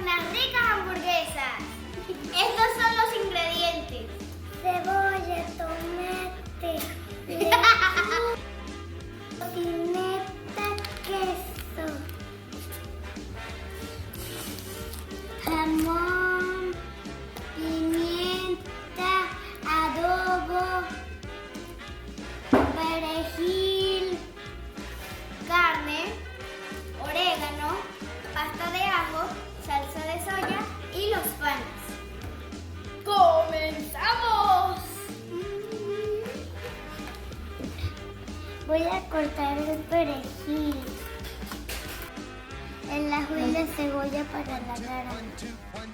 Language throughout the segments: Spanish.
unas ricas hamburguesas. Estos son los ingredientes. Cebolla, tomate, lechuga, tocineta, queso, jamón, pimienta, adobo, perejil, carne, orégano, pasta de ajo, salsa de soya y los panes. ¡Comenzamos! Voy a cortar el perejil, el ajo y la cebolla para la carne. 1,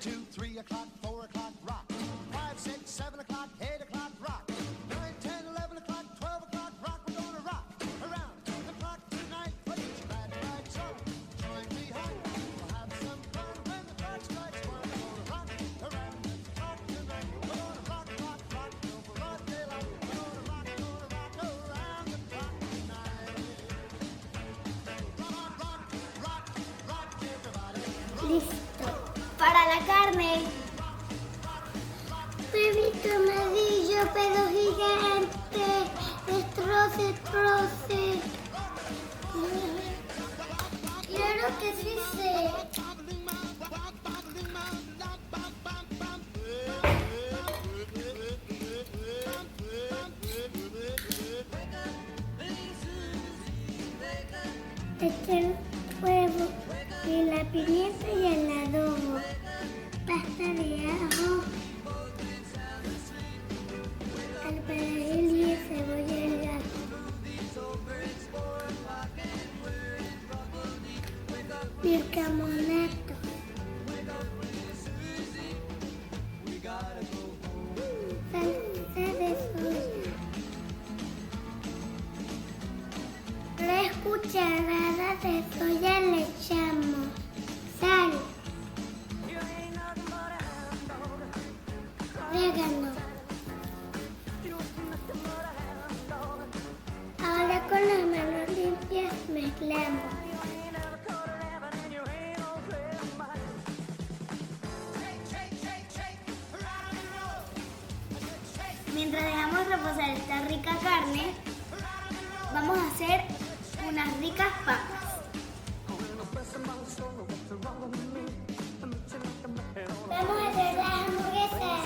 2, 3 o'clock, 4 o'clock, rock. 5, 6, 7 o'clock, 8 o'clock, rock. 9, 10, 11 o'clock, 12 o'clock, rock. We're gonna rock around the clock tonight. Put your glad right so. Join me home. We'll have some fun when the clock strikes 1. We're gonna rock around the clock tonight. We're gonna rock, rock, rock till broad daylight. We're gonna rock around the clock tonight. Rock, rock, rock, rock, everybody. Listo. Para la carne. Huevito amarillo, pero gigante. Destroce, troce. Claro que sí sé. Eché el huevo y la pimienta y el adobo. Pasta de ajo, el perejil y el cebolla y el ajo. Bicarbonato. Salsa de soya. 3 cucharadas de soya le echamos. Sal. Orégano. Ahora con las manos limpias mezclamos. Mientras dejamos reposar esta rica carne, vamos a hacer unas ricas papas. Vamos a hacer las hamburguesas.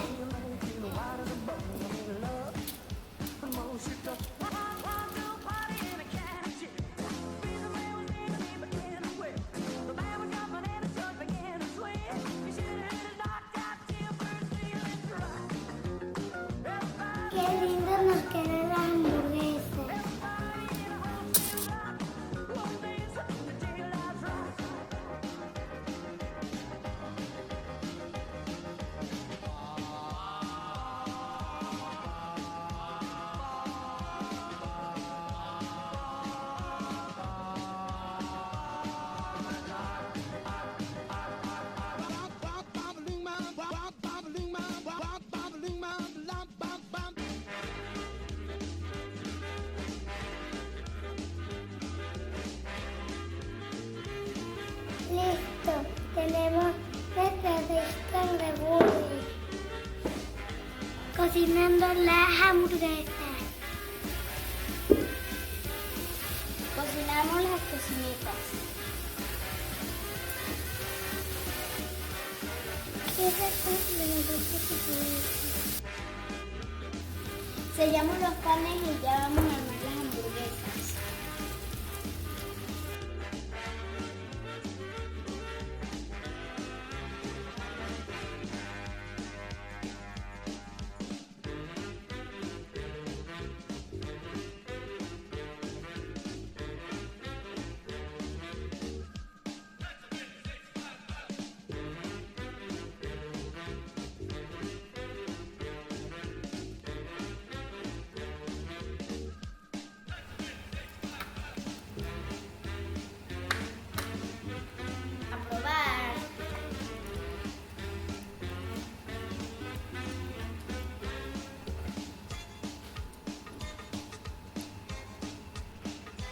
Qué lindo nos quedan las hamburguesas. Listo, tenemos nuestra rica hamburguesa. Cocinando las hamburguesas. Cocinamos las tocinetas. Sellamos los panes y ya vamos a armar las hamburguesas.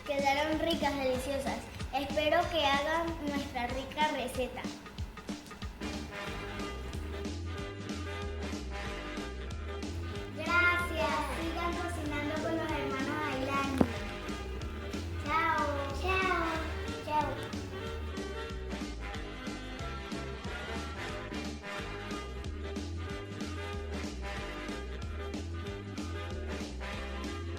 Quedaron ricas, deliciosas. Espero que hagan nuestra rica receta.